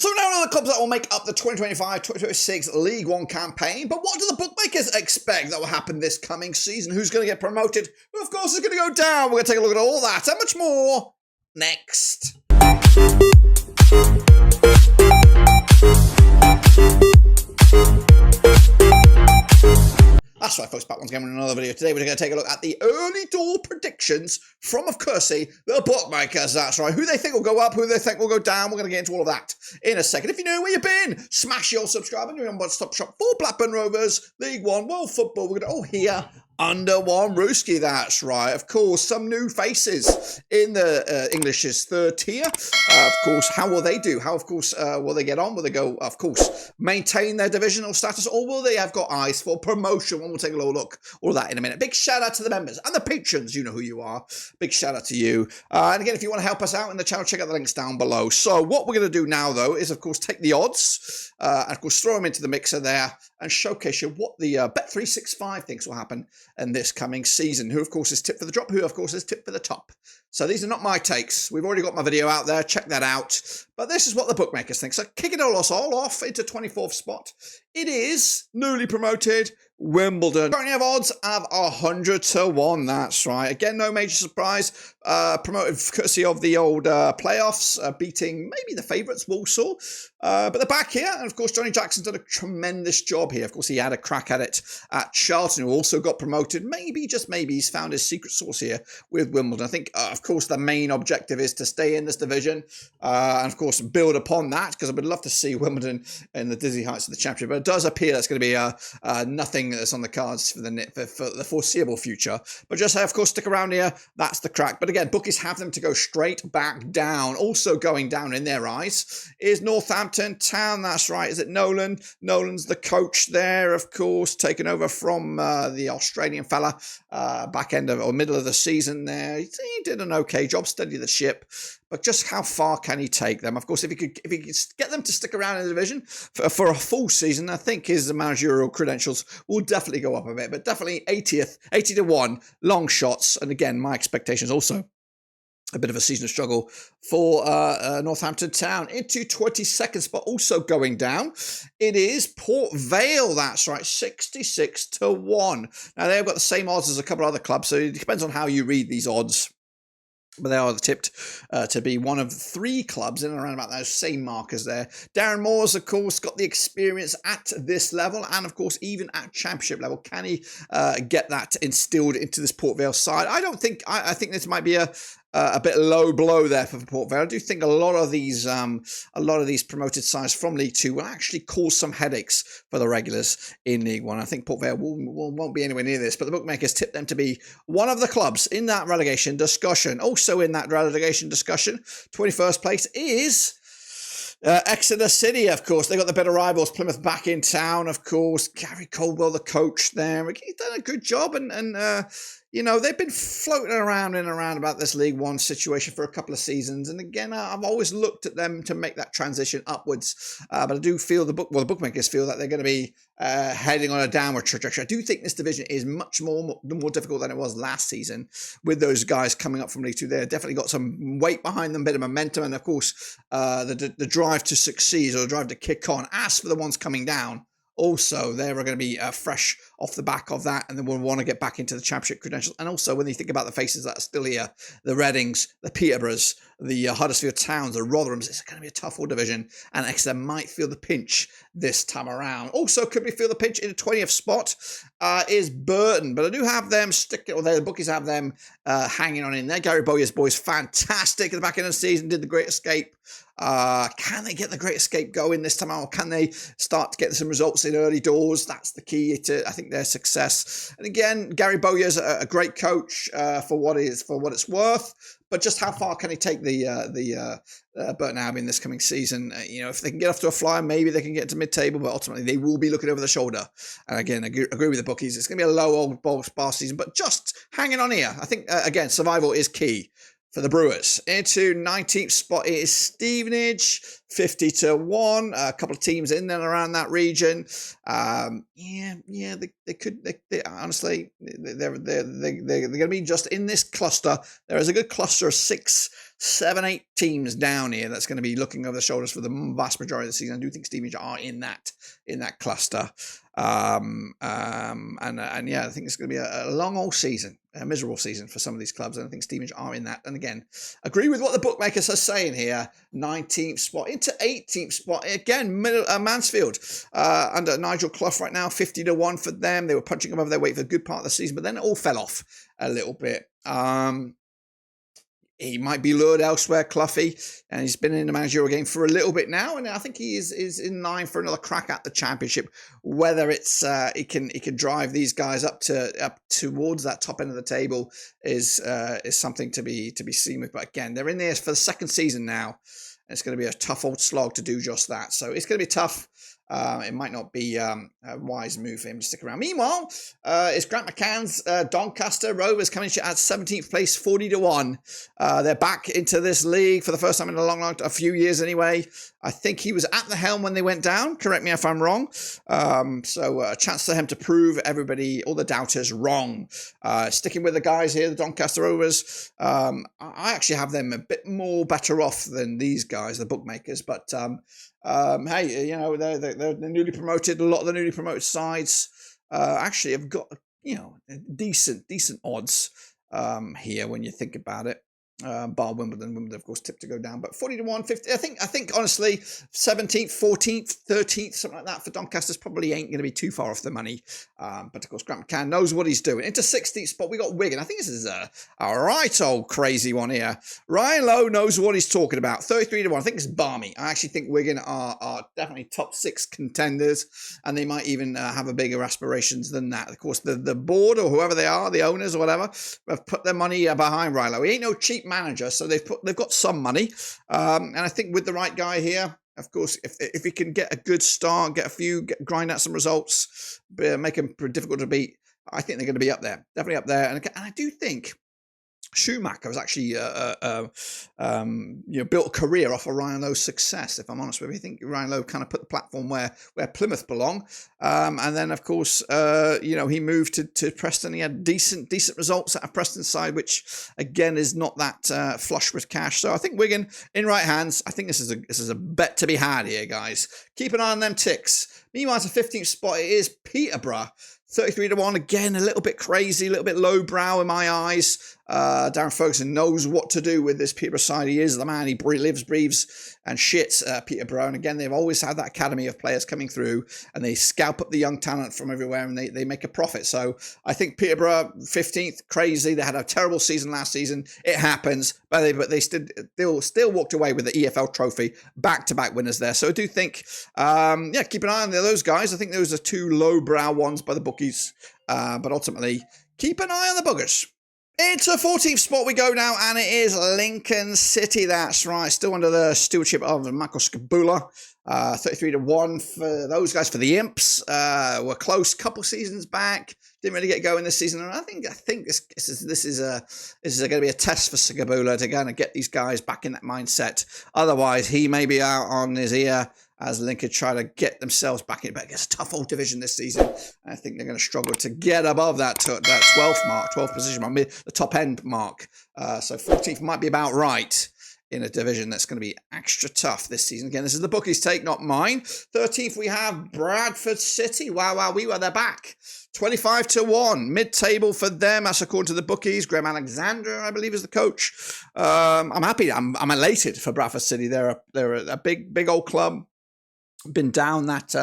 So now one of the clubs that will make up the 2025-2026 League One campaign, but what do the bookmakers expect that will happen this coming season? Who's going to get promoted? Who, of course, is going to go down? We're going to take a look at all that and much more next. That's right, folks, back once again with another video. Today we're going to take a look at the early door predictions from, of course, the bookmakers. That's right, who they think will go up, who they think will go down. We're going to get into all of that in a second. If you know where you've been, smash your subscribe and you're on one-stop shop for Blackburn Rovers, League One, World Football. We're going to all here under one rooski. That's right. Of course, some new faces in the English's third tier. Of course, how will they do? How, of course, will they get on? Will they go, of course, maintain their divisional status, or will they have got eyes for promotion? We'll take a little look, all of that in a minute. Big shout out to the members and the patrons. You know who you are. Big shout out to you. And again, if you want to help us out in the channel, check out the links down below. So what we're going to do now, though, is, of course, take the odds and, of course, throw them into the mixer there and showcase you what the Bet365 thinks will happen in this coming season. Who, of course, is tipped for the drop, who, of course, is tipped for the top. So these are not my takes. We've already got my video out there. Check that out. But this is what the bookmakers think. So kicking all off into 24th spot, it is newly promoted Wimbledon. Currently have odds of 100-1. That's right. Again, no major surprise. Promoted courtesy of the old playoffs, beating maybe the favourites, Walsall. But they're back here. And, of course, Johnny Jackson's done a tremendous job here. Of course, he had a crack at it at Charlton, who also got promoted. Maybe, just maybe, he's found his secret sauce here with Wimbledon. I think, of course, the main objective is to stay in this division and, of course, build upon that, because I would love to see Wimbledon in the dizzy heights of the championship. But it does appear that's going to be nothing that's on the cards for the foreseeable future. But just, of course, stick around here. That's the crack. But again, bookies have them to go straight back down. Also going down in their eyes is Northampton Town. That's right. Is it Nolan? Nolan's the coach there, of course, taken over from the Australian fella back end of or middle of the season there. He did an okay job, steadied the ship. But just how far can he take them? Of course, if he could get them to stick around in the division for a full season, I think his managerial credentials will definitely go up a bit. But definitely 80-1, long shots. And again, my expectations also a bit of a season of struggle for Northampton Town. Into 22nd spot, also going down, it is Port Vale. That's right, 66-1. Now, they've got the same odds as a couple of other clubs, so it depends on how you read these odds. But they are tipped to be one of 3 clubs in and around about those same markers there. Darren Moore's, of course, got the experience at this level and, of course, even at championship level. Can he get that instilled into this Port Vale side? I don't think. I think this might be a bit low blow there for Port Vale. I do think a lot of these promoted sides from League Two will actually cause some headaches for the regulars in League One. I think Port Vale won't be anywhere near this, but the bookmakers tip them to be one of the clubs in that relegation discussion. Also in that relegation discussion, 21st place is Exeter City, of course. They got the better rivals. Plymouth back in town, of course. Gary Caldwell, the coach there. He's done a good job, and you know, they've been floating around and around about this League One situation for a couple of seasons. And again, I've always looked at them to make that transition upwards. But I do feel the bookmakers feel that they're going to be heading on a downward trajectory. I do think this division is much more difficult than it was last season with those guys coming up from League Two. They've definitely got some weight behind them, a bit of momentum, and of course, the drive to succeed or the drive to kick on. As for the ones coming down, also, they are going to be fresh off the back of that, and then we'll want to get back into the championship credentials. And also, when you think about the faces that are still here, the Readings, the Peterboroughs, the Huddersfield Towns, the Rotherhams, it's going to be a tough old division, and Exeter might feel the pinch this time around. Also, could we feel the pinch in the 20th spot is Burton, but I do have them the bookies have them hanging on in there. Gary Bowyer's boys, fantastic at the back end of the season, did the Great Escape. Can they get the Great Escape going this time out? Or can they start to get some results in early doors? That's the key to, I think, their success. And again, Gary Bowyer's a great coach for what it's worth. But just how far can he take the Burton Albion this coming season? You know, if they can get off to a flyer, maybe they can get to mid-table, but ultimately they will be looking over the shoulder. And again, I agree with the bookies. It's going to be a low old bar season, but just hanging on here. I think, again, survival is key for the Brewers. Into 19th spot is Stevenage, 50-1. A couple of teams in and around that region. They could honestly, they're going to be just in this cluster. There is a good cluster of six 7, 8 teams down here that's going to be looking over the shoulders for the vast majority of the season. I do think Stevenage are in that cluster. And yeah, I think it's going to be a long old season, a miserable season for some of these clubs. And I think Stevenage are in that. And again, agree with what the bookmakers are saying here. 19th spot into 18th spot. Again, Mansfield under Nigel Clough right now, 50-1 for them. They were punching above their weight for a good part of the season, but then it all fell off a little bit. He might be lured elsewhere, Cloughie, and he's been in the managerial game for a little bit now, and I think he is in line for another crack at the championship. Whether it's he can drive these guys up towards that top end of the table is something to be seen with. But again, they're in there for the second season now. It's going to be a tough old slog to do just that. So it's going to be tough. It might not be a wise move for him to stick around. Meanwhile, it's Grant McCann's Doncaster Rovers coming in at 17th place, 40-1. They're back into this league for the first time in a few years anyway. I think he was at the helm when they went down. Correct me if I'm wrong. So a chance for him to prove everybody, all the doubters, wrong. Sticking with the guys here, the Doncaster Rovers. I actually have them a bit more better off than these guys, the bookmakers. But hey, you know, they're newly promoted. A lot of the newly promoted sides actually have got, you know, decent odds here when you think about it. Bar Wimbledon, of course, tipped to go down, but 40-1, 50. I think honestly, 17th, 14th, 13th, something like that for Doncaster's probably ain't going to be too far off the money. But of course, Grant McCann knows what he's doing. Into 16th spot, we got Wigan. I think this is a right old crazy one here. Ryan Lowe knows what he's talking about. 33-1. I think it's balmy. I actually think Wigan are definitely top 6 contenders, and they might even have a bigger aspirations than that. Of course, the board or whoever they are, the owners or whatever, have put their money behind Ryan Lowe. He ain't no cheap manager, so they've got some money, and I think with the right guy here, of course, if he can get a good start, grind out some results, make them difficult to beat, I think they're going to be up there, definitely up there. And I do think Schumacher has actually built a career off of Ryan Lowe's success, if I'm honest with you. I think Ryan Lowe kind of put the platform where Plymouth belong. And then, of course, he moved to Preston. He had decent results out of Preston's side, which, again, is not that flush with cash. So I think Wigan in right hands. I think this is a bet to be had here, guys. Keep an eye on them ticks. Meanwhile, to 15th spot, it is Peterborough. 33-1, again, a little bit crazy, a little bit lowbrow in my eyes. Darren Ferguson knows what to do with this Peterborough side. He is the man. He lives, breathes, and shits Peterborough. And again, they've always had that academy of players coming through, and they scalp up the young talent from everywhere, and they make a profit. So I think Peterborough, 15th, crazy. They had a terrible season last season. It happens, but they still walked away with the EFL trophy. Back-to-back winners there. So I do think, keep an eye on those guys. I think those are 2 lowbrow ones by the bookies. But ultimately, keep an eye on the buggers. Into 14th spot we go now, and it is Lincoln City. That's right, still under the stewardship of Michael Skabula. 33-1 for those guys, for the Imps. Were close couple seasons back. Didn't really get going this season, and I think this is going to be a test for Skabula to kind of get these guys back in that mindset. Otherwise, he may be out on his ear as Lincoln try to get themselves back in. But it's a tough old division this season. I think they're going to struggle to get above that 12th position mark, the top end mark. So 14th might be about right in a division that's going to be extra tough this season. Again, this is the bookies' take, not mine. 13th, we have Bradford City. Wow, they're back. 25-1, mid-table for them. That's according to the bookies. Graham Alexander, I believe, is the coach. I'm happy. I'm elated for Bradford City. They're a big old club. Been down that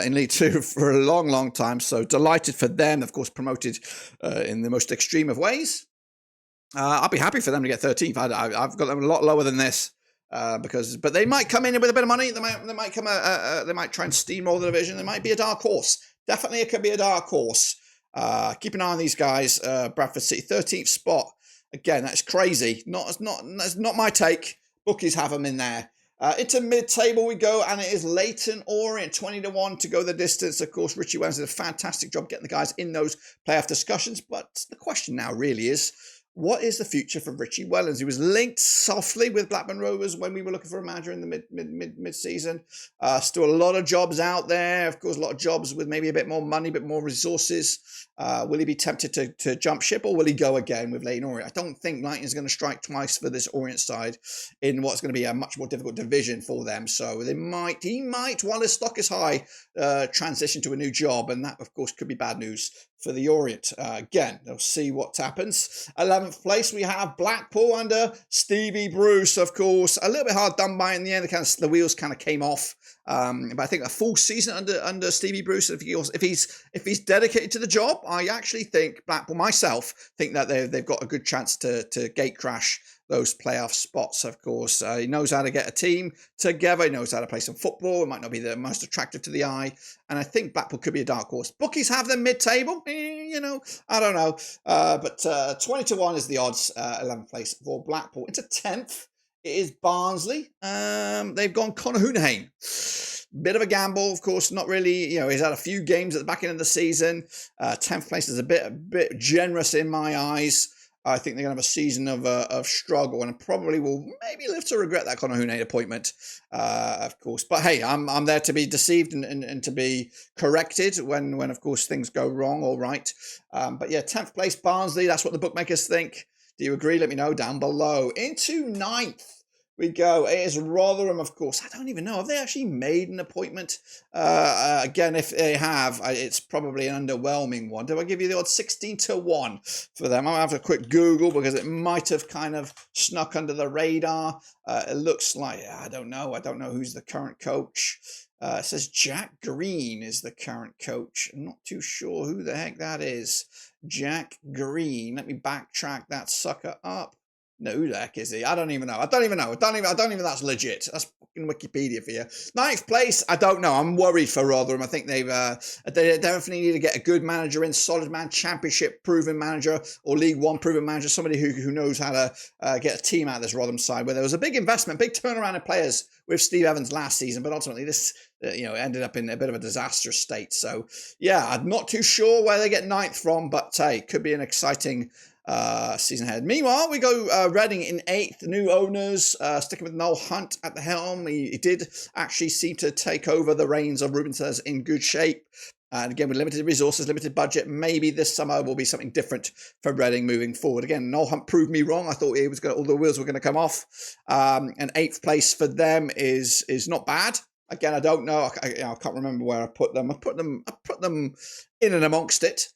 in League 2 for a long time. So delighted for them. Of course, promoted in the most extreme of ways. I'll be happy for them to get 13th. I've got them a lot lower than this but they might come in with a bit of money. They might try and steamroll the division. They might be a dark horse. Definitely, it could be a dark horse. Keep an eye on these guys. Bradford City, 13th spot. Again, that's crazy. That's not my take. Bookies have them in there. Into mid-table we go, and it is Leyton Orient, 20-1 to go the distance. Of course, Richie Wells did a fantastic job getting the guys in those playoff discussions. But the question now really is, what is the future for Richie Wellens? He was linked softly with Blackburn Rovers when we were looking for a manager in the mid-season. Still a lot of jobs out there. Of course, a lot of jobs with maybe a bit more money, a bit more resources. Will he be tempted to jump ship, or will he go again with Leyton Orient? I don't think Leyton is going to strike twice for this Orient side in what's going to be a much more difficult division for them. So he might, while his stock is high, transition to a new job, and that, of course, could be bad news for the Orient. Again, we'll see what happens. 11th place, we have Blackpool under Stevie Bruce, of course. A little bit hard done by in the end. The wheels kind of came off. But I think a full season under Stevie Bruce, if he's dedicated to the job, I actually think Blackpool, myself, think that they've got a good chance to gate crash those playoff spots. Of course, he knows how to get a team together. He knows how to play some football. It might not be the most attractive to the eye, and I think Blackpool could be a dark horse. Bookies have them mid-table. I don't know. But 20-1 is the odds. 11th place for Blackpool. Into 10th. It is Barnsley. They've gone Conor Hoonahane. Bit of a gamble, of course. Not really. He's had a few games at the back end of the season. 10th place is a bit generous in my eyes. I think they're going to have a season of struggle, and probably will maybe live to regret that Conor Hoonahane appointment, of course. But hey, I'm there to be deceived and to be corrected when of course things go wrong or right. But yeah, 10th place Barnsley. That's what the bookmakers think. Do you agree? Let me know down below. Into 9th. We go. It is Rotherham, of course. I don't even know. Have they actually made an appointment? Again, if they have, it's probably an underwhelming one. Do I give you the odds 16-1 for them? I'll have a quick Google because it might have kind of snuck under the radar. It looks like, I don't know. I don't know who's the current coach. It says Jack Green is the current coach. I'm not too sure who the heck that is. Jack Green. Let me backtrack that sucker up. No, who the heck is he? I don't even know. I don't even that's legit. That's fucking Wikipedia for you. 9th place, I don't know. I'm worried for Rotherham. I think they definitely need to get a good manager in, solid man, championship proven manager or League One proven manager, somebody who knows how to get a team out of this Rotherham side, where there was a big investment, big turnaround of players with Steve Evans last season, but ultimately this ended up in a bit of a disastrous state. So yeah, I'm not too sure where they get 9th from, but hey, could be an exciting season ahead. Meanwhile, we go Reading in 8th. New owners, sticking with Noel Hunt at the helm. He did actually seem to take over the reins of Ruben says in good shape. And again, with limited resources, limited budget, maybe this summer will be something different for Reading moving forward. Again, Noel Hunt proved me wrong. I thought all the wheels were going to come off. And 8th place for them is not bad. Again, I don't know. I can't remember where I put them. I put them in and amongst it.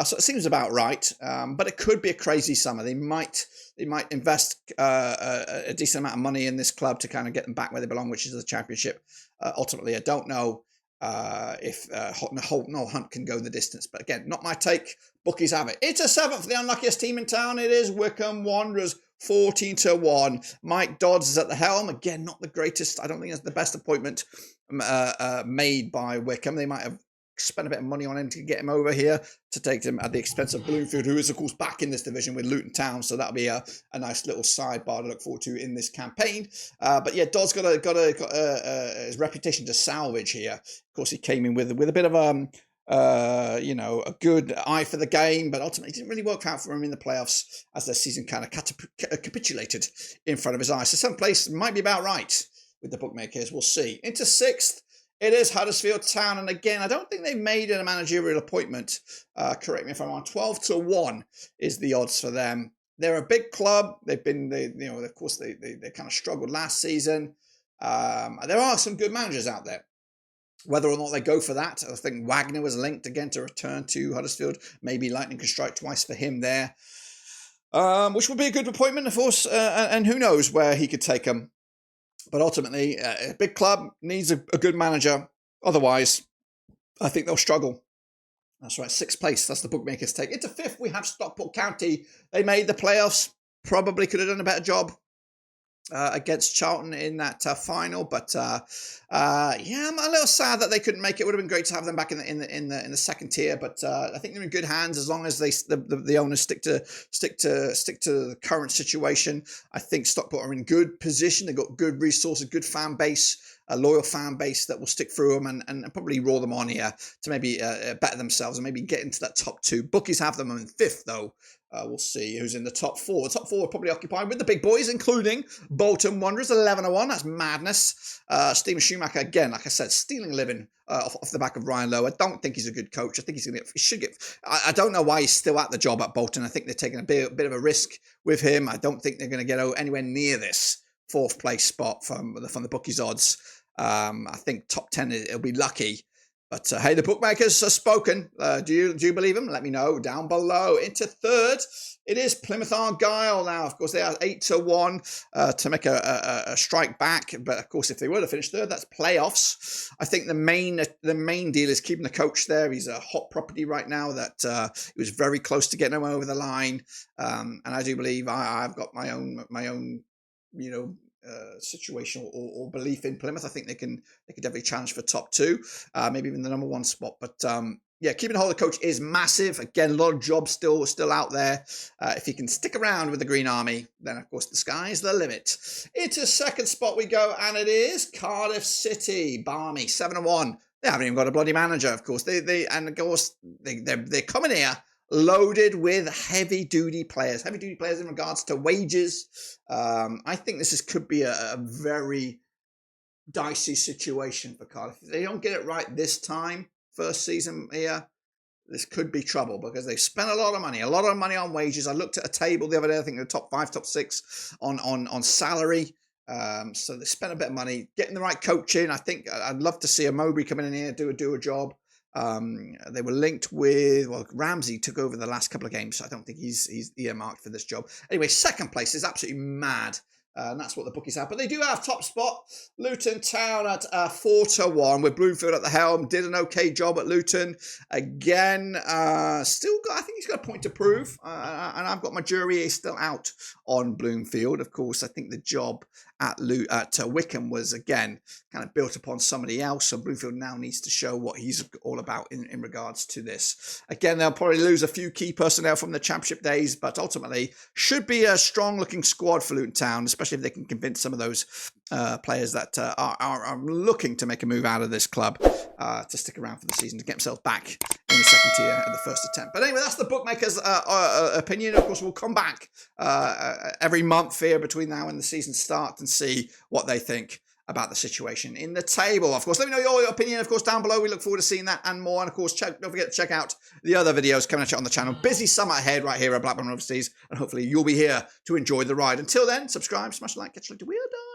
So it seems about right, but it could be a crazy summer. They might invest a decent amount of money in this club to kind of get them back where they belong, which is the Championship. Ultimately, I don't know if Noel Hunt can go the distance, but again, not my take. Bookies have it. It's a 7th, the unluckiest team in town. It is Wycombe Wanderers, 14-1. Mike Dodds is at the helm. Again, not the greatest. I don't think it's the best appointment made by Wycombe. They might have spend a bit of money on him to get him over here to take him at the expense of Bloomfield, who is of course back in this division with Luton Town, so that'll be a nice little sidebar to look forward to in this campaign. But yeah, Dodd's got his reputation to salvage here. Of course, he came in with a bit of a good eye for the game, but ultimately it didn't really work out for him in the playoffs as their season kind of capitulated in front of his eyes. So some place might be about right with the bookmakers. We'll see. Into 6th. It is Huddersfield Town, and again, I don't think they've made a managerial appointment. Correct me if I'm wrong. 12-1 is the odds for them. They're a big club. Of course, they kind of struggled last season. There are some good managers out there. Whether or not they go for that, I think Wagner was linked again to return to Huddersfield. Maybe lightning can strike twice for him there, which would be a good appointment, of course. And who knows where he could take them. But ultimately, a big club needs a good manager. Otherwise, I think they'll struggle. That's right, 6th place. That's the bookmakers take. Into 5th, we have Stockport County. They made the playoffs. Probably could have done a better job against Charlton in that final. But yeah, I'm a little sad that they couldn't make it. It would have been great to have them back in the second tier. But I think they're in good hands as long as the owners stick to the current situation. I think Stockport are in good position. They've got good resources, good fan base, a loyal fan base that will stick through them and probably roar them on here to maybe better themselves and maybe get into that top 2. Bookies have them in 5th though. We'll see who's in the top four. The top four are probably occupied with the big boys, including Bolton Wanderers, 11-1. That's madness. Steven Schumacher, again, like I said, stealing a living off the back of Ryan Lowe. I don't think he's a good coach. I think he should get. I don't know why he's still at the job at Bolton. I think they're taking a bit of a risk with him. I don't think they're going to get anywhere near this 4th place spot from the Bookies odds. I think top 10 it'll be lucky. But hey, the bookmakers have spoken. Do you believe them? Let me know down below. Into 3rd, it is Plymouth Argyle now. Of course, they are 8-1 to make a strike back. But of course, if they were to finish 3rd, that's playoffs. I think the main deal is keeping the coach there. He's a hot property right now. That he was very close to getting him over the line. And I do believe I've got my own situation or belief in Plymouth. I think they could definitely challenge for top 2, maybe even the number 1 spot. But yeah, keeping hold of the coach is massive. Again, a lot of jobs still out there. If he can stick around with the Green Army, then of course the sky's the limit. Into 2nd spot we go, and it is Cardiff City. Barnsley, 7-1. They haven't even got a bloody manager, of course. They're coming here loaded with heavy-duty players in regards to wages. I think this could be a very dicey situation for Cardiff. If they don't get it right this time, first season here, this could be trouble because they've spent a lot of money on wages. I looked at a table the other day, I think the top 5, top 6 on salary. So they spent a bit of money getting the right coach in. I think I'd love to see a Mowbray come in here, do a job. They were linked with, Ramsey took over the last couple of games, so I don't think he's earmarked for this job. Anyway, 2nd place is absolutely mad. And that's what the bookies have. But they do have top spot. Luton Town at 4-1 with Bloomfield at the helm. Did an okay job at Luton. Again, still got, I think he's got a point to prove. And I've got my jury still out on Bloomfield. Of course, I think the job at Wycombe was, again, kind of built upon somebody else. So Bloomfield now needs to show what he's all about in regards to this. Again, they'll probably lose a few key personnel from the championship days, but ultimately should be a strong-looking squad for Luton Town, especially if they can convince some of those players that are looking to make a move out of this club to stick around for the season, to get themselves back in the 2nd tier at the first attempt. But anyway, that's the bookmakers' opinion. Of course, we'll come back every month here between now and the season start and see what they think about the situation in the table. Of course, let me know your opinion, of course, down below. We look forward to seeing that and more. And of course, don't forget to check out the other videos coming at you on the channel. Busy summer ahead right here at Blackburn Overseas, and hopefully you'll be here to enjoy the ride. Until then, subscribe, smash a like, catch you later. We're done.